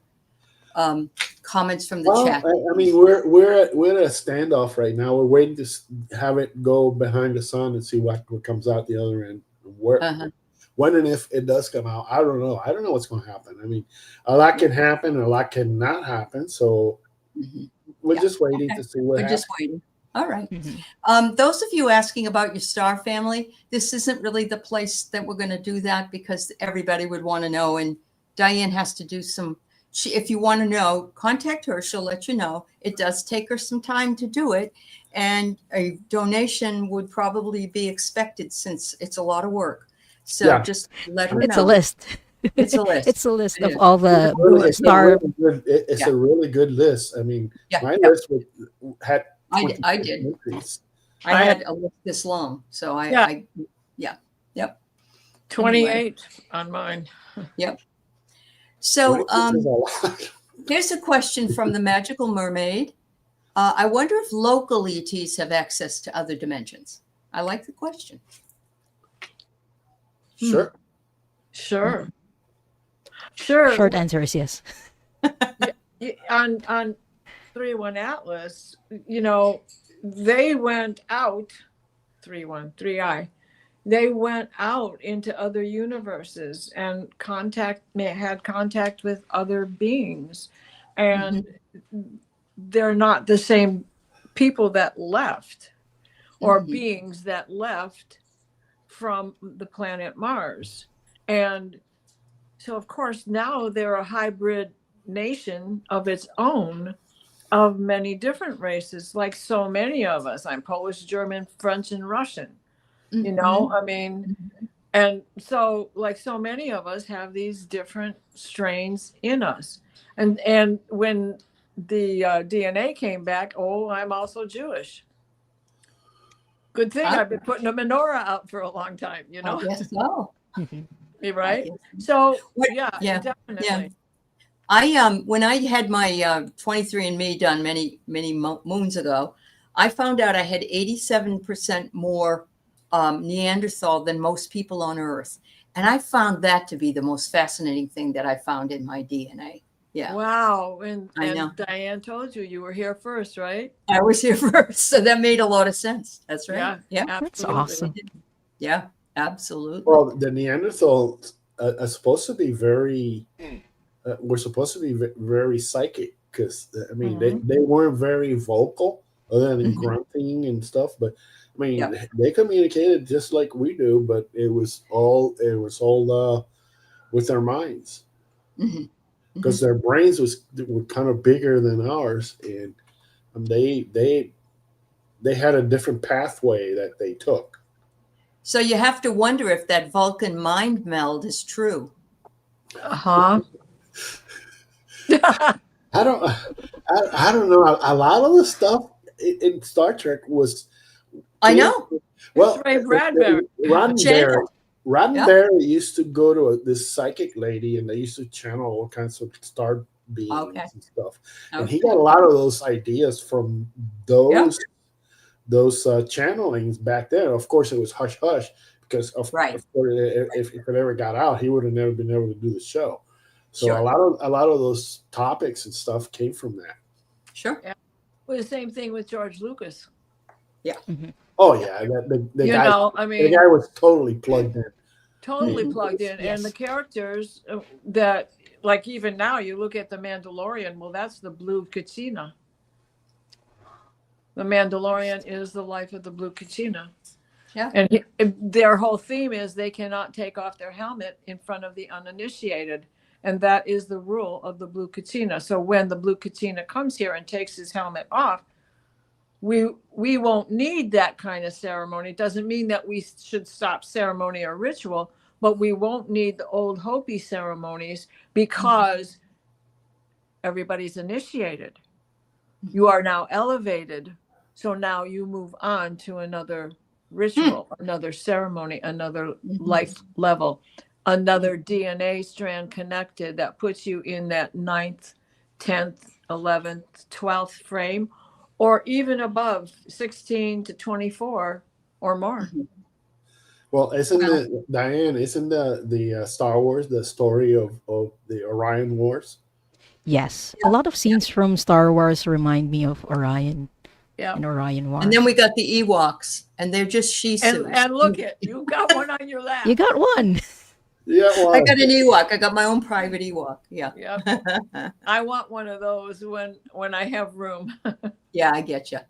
comments from the chat. I mean, we're at a standoff right now. We're waiting to have it go behind the sun and see what comes out the other end. When and if it does come out, I don't know. I don't know what's going to happen. I mean, a lot can happen, a lot cannot happen. So we're just waiting to see what happens. We're just waiting. All right. Those of you asking about your star family, this isn't really the place that we're going to do that, because everybody would want to know. And Diane has to do some, if you want to know, contact her. She'll let you know. It does take her some time to do it. And a donation would probably be expected, since it's a lot of work. So just let her know. It's a list. It's a list. It's a list of all the star. It's a really good list. I mean, my list had I did. Entries. I had a list this long, so yep. 28 on mine. Yep. So here's a question from the Magical Mermaid. I wonder if local ETs have access to other dimensions. I like the question. Sure. Short answer is yes. On 3-1 Atlas, you know, they went out 3-1-3I. They went out into other universes and had contact with other beings, and they're not the same people that left or beings that left from the planet Mars. And so, of course, now they're a hybrid nation of its own, of many different races, like so many of us. I'm Polish, German, French, and Russian. You know, I mean, and so like so many of us have these different strains in us. And when the DNA came back, I'm also Jewish. Good thing I've been putting a menorah out for a long time, you know. Yes, so. Right? So definitely. When I had my 23andMe done many moons ago, I found out I had 87% more Neanderthal than most people on Earth, and I found that to be the most fascinating thing that I found in my DNA. Yeah. Wow. And Diane told you were here first, right? I was here first, so that made a lot of sense. That's right. Yeah. That's awesome. Yeah, absolutely. Well, the Neanderthals are supposed to be very. We're supposed to be very psychic, because I mean they weren't very vocal, other than grunting and stuff. But I mean they communicated just like we do, but it was all with their minds, because their brains were kind of bigger than ours, and they had a different pathway that they took. So you have to wonder if that Vulcan mind meld is true. I don't know. A lot of the stuff in Star Trek was. I know. Well, Roddenberry used to go to this psychic lady, and they used to channel all kinds of star beings and stuff. And he got a lot of those ideas from those channelings back then. Of course, it was hush hush, because of course, if it ever got out, he would have never been able to do the show. So a lot of those topics and stuff came from that. Sure. Yeah. Well, the same thing with George Lucas. Yeah. Oh yeah, the guy was totally plugged in. Totally plugged in, and the characters that, like, even now you look at the Mandalorian. Well, that's the Blue Kachina. The Mandalorian is the life of the Blue Kachina. Yeah. And their whole theme is they cannot take off their helmet in front of the uninitiated. And that is the rule of the Blue Kachina. So when the Blue Kachina comes here and takes his helmet off, we won't need that kind of ceremony. It doesn't mean that we should stop ceremony or ritual, but we won't need the old Hopi ceremonies because everybody's initiated. You are now elevated. So now you move on to another ritual, another ceremony, another life level, another DNA strand connected that puts you in that 9th, 10th, 11th, 12th frame, or even above 16 to 24 or more. Well, Diane, isn't the Star Wars the story of the Orion Wars? Yes, a lot of scenes from Star Wars remind me of Orion. Yeah. And Orion Wars. And then we got the Ewoks, and they're just Shisus. And look it, you got one on your lap. You got one. Yeah, well, I got an Ewok. I got my own private Ewok. Yeah. Yep. I want one of those when I have room. Yeah, I get you.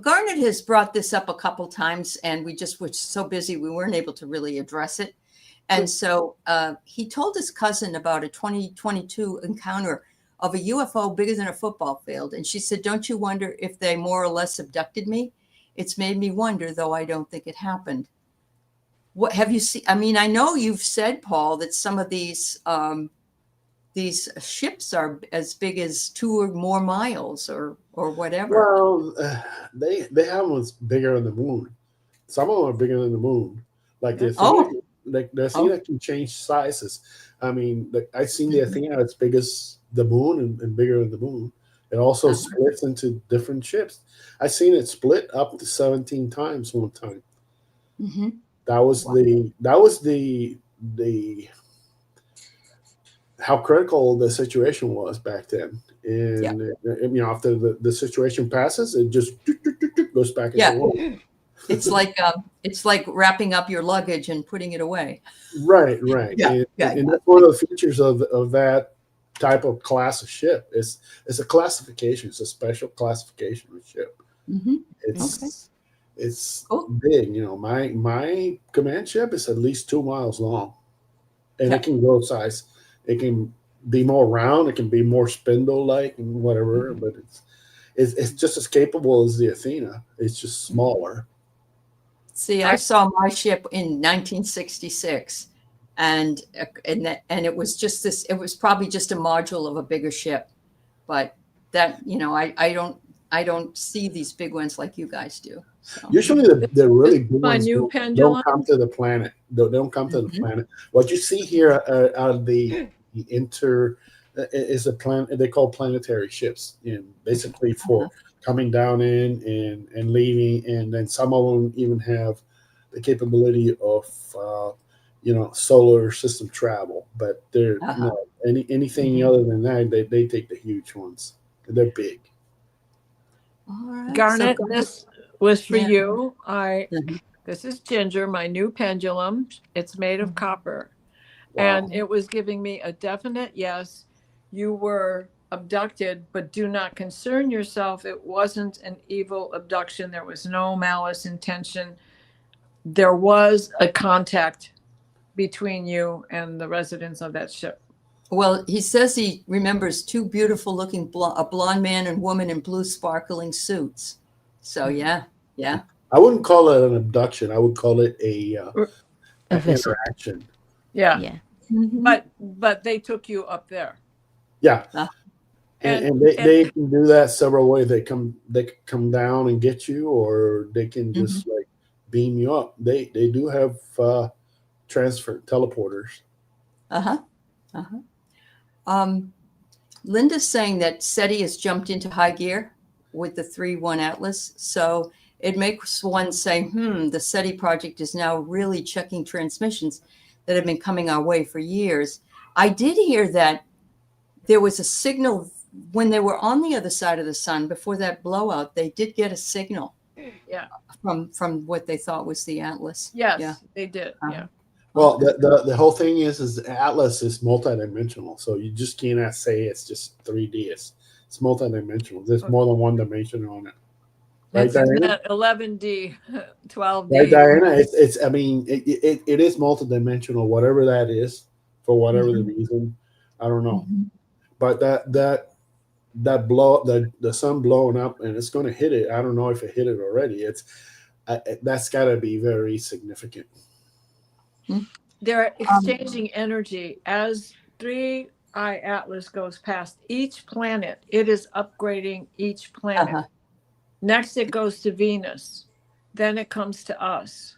Garnet has brought this up a couple times, and we just were so busy we weren't able to really address it. And so he told his cousin about a 2022 encounter of a UFO bigger than a football field. And she said, "Don't you wonder if they more or less abducted me? It's made me wonder, though I don't think it happened." What have you seen? I mean, I know you've said, Paul, that some of these ships are as big as 2 or more miles or whatever. Well, they have ones bigger than the moon. Some of them are bigger than the moon. Like the Athena, the Athena can change sizes. I mean, I've seen the Athena as big as the moon and bigger than the moon. It also splits into different ships. I've seen it split up to 17 times one time. Mm-hmm. That was the how critical the situation was back then. And after the situation passes, it just goes back into the world. It's like wrapping up your luggage and putting it away. Right. Yeah. And that's one of the features of that type of class of ship. It's a classification. It's a special classification of ship. Mm-hmm. It's big. My command ship is at least 2 miles long, and it can grow size. It can be more round. It can be more spindle-like and whatever. But it's just as capable as the Athena. It's just smaller. See, I saw my ship in 1966, and it was just this. It was probably just a module of a bigger ship, but that I don't see these big ones like you guys do. So. Usually, the really big ones don't come to the planet. They don't come to the planet. What you see here out of the is a planet. They call planetary ships, basically for coming down in and leaving, and then some of them even have the capability of solar system travel. But they're anything other than that, they take the huge ones. They're big. All right. Garnet, this was for you. This is Ginger, my new pendulum. It's made of copper. Wow. And it was giving me a definite yes. You were abducted, but do not concern yourself. It wasn't an evil abduction. There was no malice intention. There was a contact between you and the residents of that ship. Well, he says he remembers 2 beautiful looking, a blonde man and woman in blue sparkling suits. So, yeah. I wouldn't call it an abduction. I would call it an interaction. Yeah. Mm-hmm. But they took you up there. Yeah. And they can do that several ways. They come down and get you, or they can just like beam you up. They do have transfer teleporters. Linda's saying that SETI has jumped into high gear with the 3-1 Atlas. So it makes one say, the SETI project is now really checking transmissions that have been coming our way for years. I did hear that there was a signal when they were on the other side of the sun before that blowout. They did get a signal from what they thought was the Atlas. Yes, they did. Well, the whole thing is Atlas is multidimensional, so you just cannot say it's just 3D. It's multidimensional. There's more than one dimension on it. Right, Diana? 11D, 12D. Right, Diana? It is multidimensional, whatever that is, for whatever the reason. I don't know. But that the sun blowing up and it's going to hit it. I don't know if it hit it already. That's got to be very significant. They're exchanging energy as 3I Atlas goes past each planet. It is upgrading each planet. Next, it goes to Venus. Then it comes to us.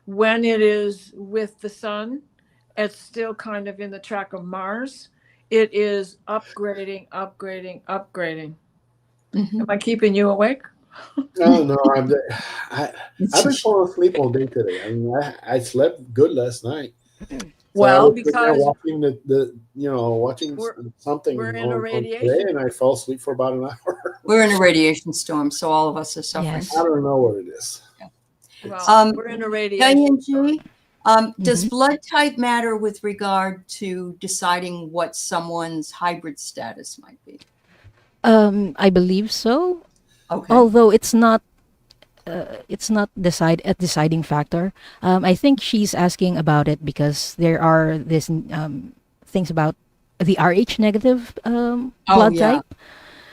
When it is with the sun, it's still kind of in the track of Mars. It is upgrading. Am I keeping you awake? No, I've been falling asleep all day today. I mean, I slept good last night. Well, so because watching watching something we're in on a today, radiation. and I fell asleep for about an hour. We're in a radiation storm, so all of us are suffering. Yes. I don't know what it is. Well, we're in a radiation. Diane G, does blood type matter with regard to deciding what someone's hybrid status might be? I believe so. Okay. Although it's not a deciding factor. I think she's asking about it because there are these things about the Rh negative blood type.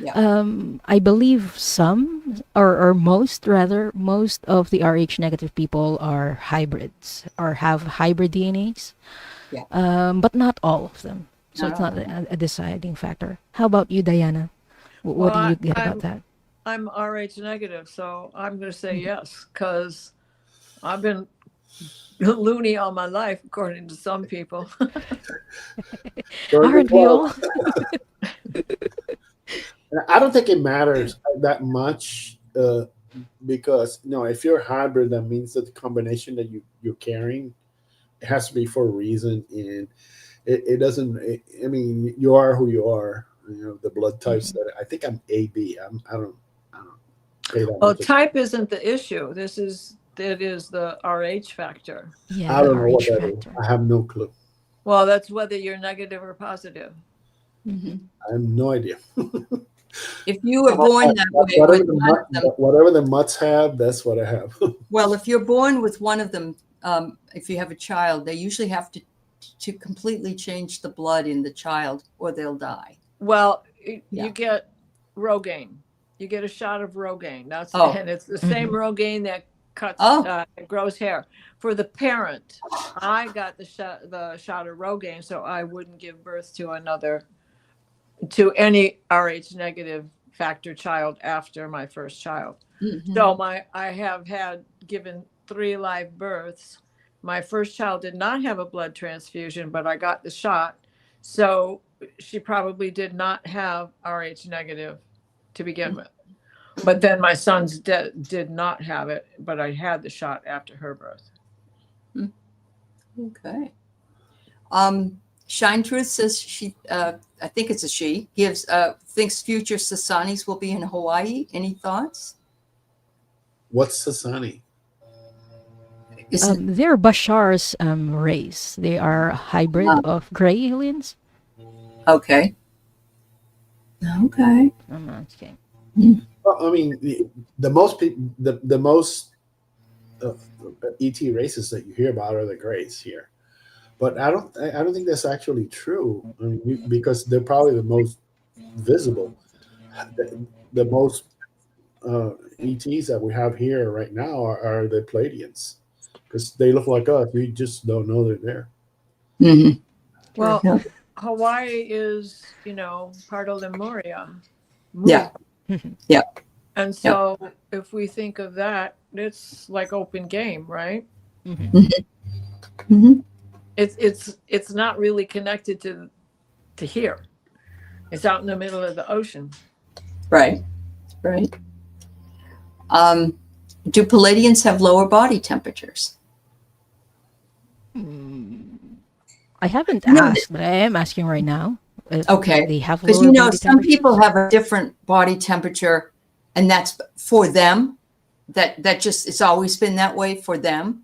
Yeah. I believe some or most of the Rh negative people are hybrids or have hybrid DNAs. Yeah. But not all of them. So Not it's all not a deciding factor. How about you, Diana? What do you get about that? I'm Rh negative, so I'm going to say yes, because I've been loony all my life, according to some people. Aren't we all? I don't think it matters that much because if you're a hybrid, that means that the combination that you're carrying, it has to be for a reason, and it doesn't. I mean, you are who you are. The blood types that I think I'm AB. I don't pay that much Type isn't the issue. It is the RH factor. Yeah, I don't know RH what that factor. is. I have no clue. Well, that's whether you're negative or positive. I have no idea. If you were born that way with one of them, whatever the mutts have, that's what I have. well, if you're born with one of them, if you have a child, they usually have to completely change the blood in the child, or they'll die. Well, you get Rogaine. You get a shot of Rogaine. And it's the same Rogaine that cuts, grows hair. For the parent, I got the shot of Rogaine, so I wouldn't give birth to any Rh negative factor child after my first child. So I have given 3 live births. My first child did not have a blood transfusion, but I got the shot. So she probably did not have Rh negative to begin with. But then my sons did not have it, but I had the shot after her birth. Okay. Shine Truth says she, I think it's a she, thinks future Sasanis will be in Hawaii. Any thoughts? What's Sasani? They're Bashar's race. They are a hybrid of gray aliens. Okay. Okay. I'm not kidding. Well, I mean, the most people, the most ET races that you hear about are the Greys here, but I don't think that's actually true. I mean, because they're probably the most visible, the most ETs that we have here right now are the Pleiadians, because they look like us. We just don't know they're there. Well, Hawaii is, part of Lemuria. Yeah. Yeah. And so if we think of that, it's like open game, right? It's not really connected to here. It's out in the middle of the ocean. Right. Do Palladians have lower body temperatures? I haven't asked, but I am asking right now. Okay. They have because some people have a different body temperature, and that's for them. That just, it's always been that way for them,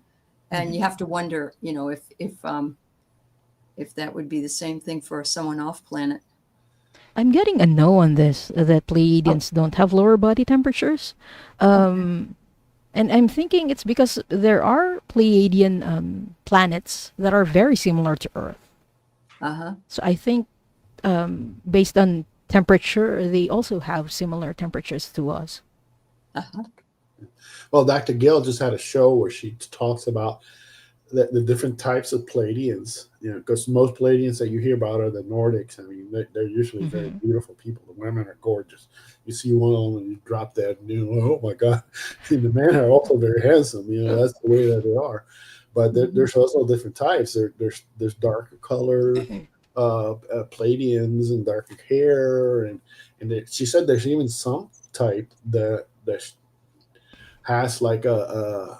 and you have to wonder, if that would be the same thing for someone off planet. I'm getting a no on this, that Pleiadians don't have lower body temperatures. And I'm thinking it's because there are Pleiadian planets that are very similar to Earth. So I think based on temperature, they also have similar temperatures to us. Uh-huh. Well, Dr. Gill just had a show where she talks about the different types of Pleiadians, because most Pleiadians that you hear about are the Nordics. I mean, they're usually very beautiful people. The women are gorgeous. You see one of them and you drop dead, and oh my God. And the men are also very handsome. That's the way that they are. But there's also different types. There's darker color Pleiadians and darker hair, and she said there's even some type that has like a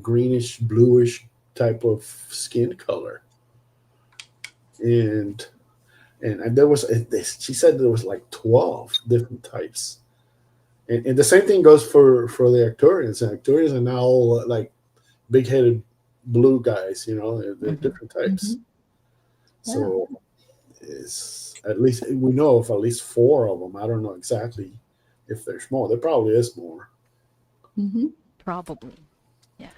greenish bluish type of skin color, and there was she said there was like 12 different types, and the same thing goes for the Arcturians. And Arcturians are now all like big-headed blue guys. They're different types. So it's at least we know of at least 4 of them. I don't know exactly if there's more. There probably is more. Probably. Yeah.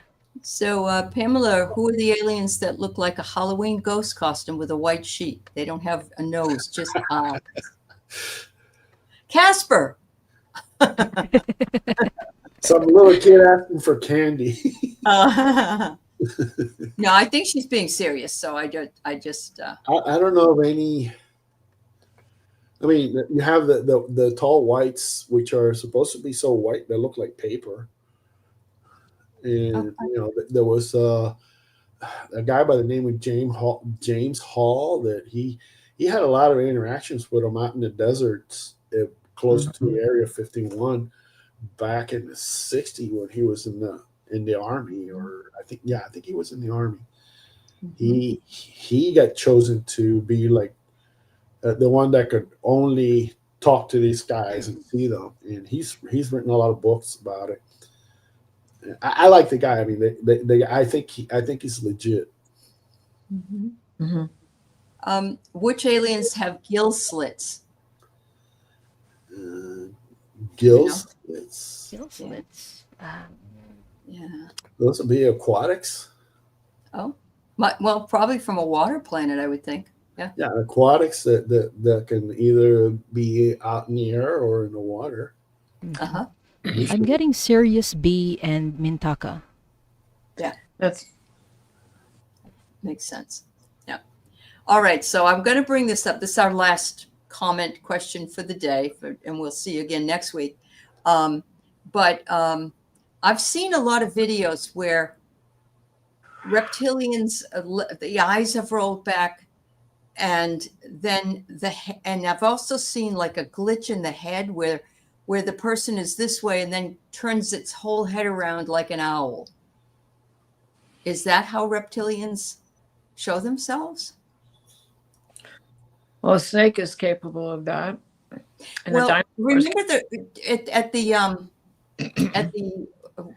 So, Pamela, who are the aliens that look like a Halloween ghost costume with a white sheet? They don't have a nose, just eyes. Casper. Some little kid asking for candy. No, I think she's being serious. So I just. I don't know of any. I mean, you have the tall whites, which are supposed to be so white they look like paper. And there was a guy by the name of James Hall that he had a lot of interactions with him out in the deserts close to Area 51 back in the 60s when he was in the army, or I think he was in the army. He got chosen to be like the one that could only talk to these guys and see them, and he's written a lot of books about it. I like the guy. I mean, I think he's legit. Which aliens have gill slits? Gill slits. Gill slits. Yeah. Those would be aquatics. Oh, well, probably from a water planet, I would think. Yeah. Yeah, aquatics that can either be out in the air or in the water. I'm getting Sirius B and Mintaka. Yeah, That's makes sense. Yeah. All right. So I'm going to bring this up. This is our last comment question for the day, and we'll see you again next week. But I've seen a lot of videos where reptilians, the eyes have rolled back, and then and I've also seen like a glitch in the head where the person is this way and then turns its whole head around like an owl. Is that how reptilians show themselves? well, a snake is capable of that. And well, remember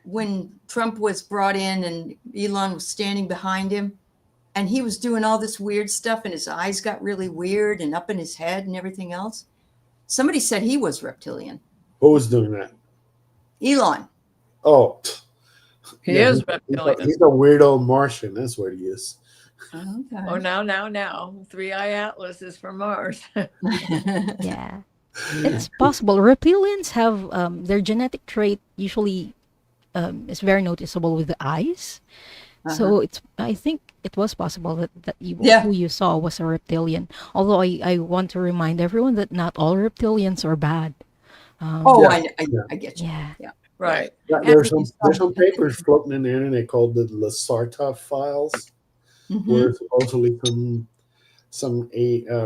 when Trump was brought in and Elon was standing behind him, and he was doing all this weird stuff, and his eyes got really weird and up in his head and everything else. Somebody said he was reptilian. Who was doing that? Elon. Oh, he is reptilian. He's a weirdo Martian. That's what he is. Okay. Oh, now. 3-Eye Atlas is from Mars. Yeah. It's possible. Reptilians have their genetic trait usually is very noticeable with the eyes. So I think it was possible that who you saw was a reptilian. Although I want to remind everyone that not all reptilians are bad. I get you. Yeah. Right. Yeah, there's some papers floating in the internet called the Lasarta files, where supposedly some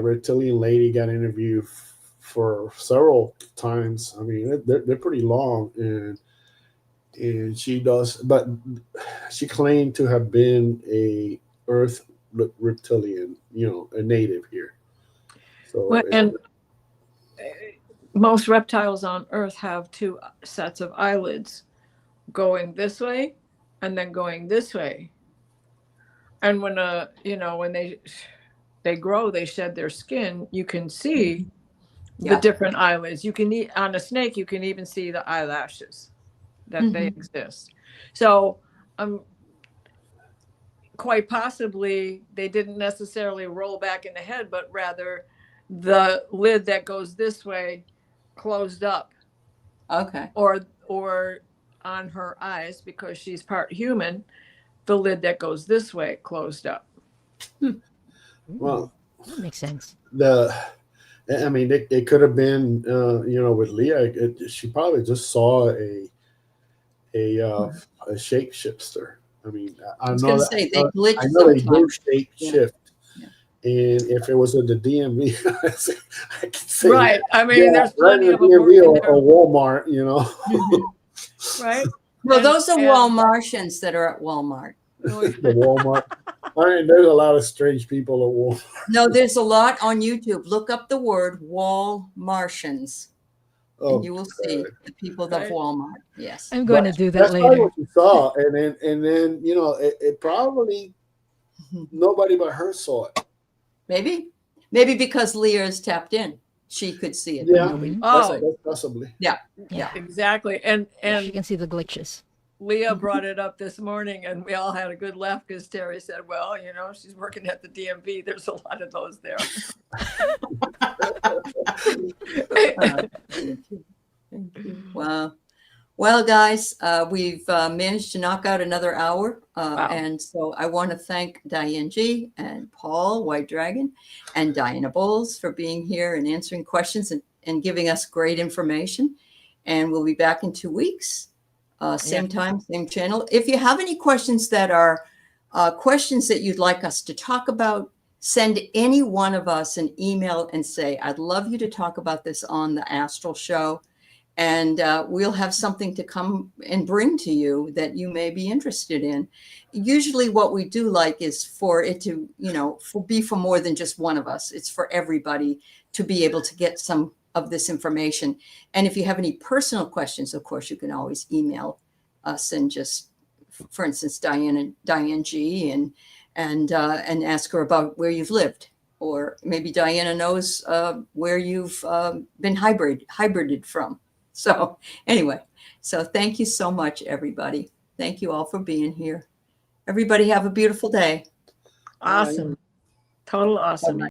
reptilian lady got interviewed for several times. I mean, they're pretty long, and she claimed to have been a Earth reptilian, a native here. So and most reptiles on Earth have 2 sets of eyelids, going this way and then going this way. And when when they grow, they shed their skin, you can see the different eyelids. You can on a snake, you can even see the eyelashes that they exist. So quite possibly they didn't necessarily roll back in the head, but rather the lid that goes this way closed up. Okay. Or on her eyes, because she's part human, the lid that goes this way closed up. Well, that makes sense. I mean, it could have been, with Leah, she probably just saw a shapeshifter. I mean, I was going to say they glitch I know they do sometimes. shape shift. Yeah. And if it was at the DMV, I can say, right. I mean, there's plenty of them DMV working there. or Walmart, Right. Well, those are Walmartians that are at Walmart. The Walmart. I mean, there's a lot of strange people at Walmart. No, there's a lot on YouTube. Look up the word Walmartians. Oh, and you will see the people of Walmart. Yes. I'm going to do that that's later. That's what you saw. And then it probably nobody but her saw it. Maybe because Leah is tapped in. She could see it. Yeah. Oh, possibly. Yeah. Exactly. And you can see the glitches. Leah brought it up this morning, and we all had a good laugh because Terry said, well, she's working at the DMV. There's a lot of those there. Wow. Well, guys, we've managed to knock out another hour. Wow. And so I want to thank Diane G and Paul, White Dragon, and Diana Bowles for being here and answering questions and giving us great information. And we'll be back in 2 weeks. Same time, same channel. If you have any questions that are questions that you'd like us to talk about, send any one of us an email and say, I'd love you to talk about this on the Astral Show. And we'll have something to come and bring to you that you may be interested in. Usually what we do like is for it to, be for more than just one of us. It's for everybody to be able to get some of this information. And if you have any personal questions, of course, you can always email us and just, for instance, Diane G and ask her about where you've lived. Or maybe Diana knows where you've been hybrided from. So anyway, thank you so much, everybody. Thank you all for being here. Everybody have a beautiful day. Awesome. Total awesome.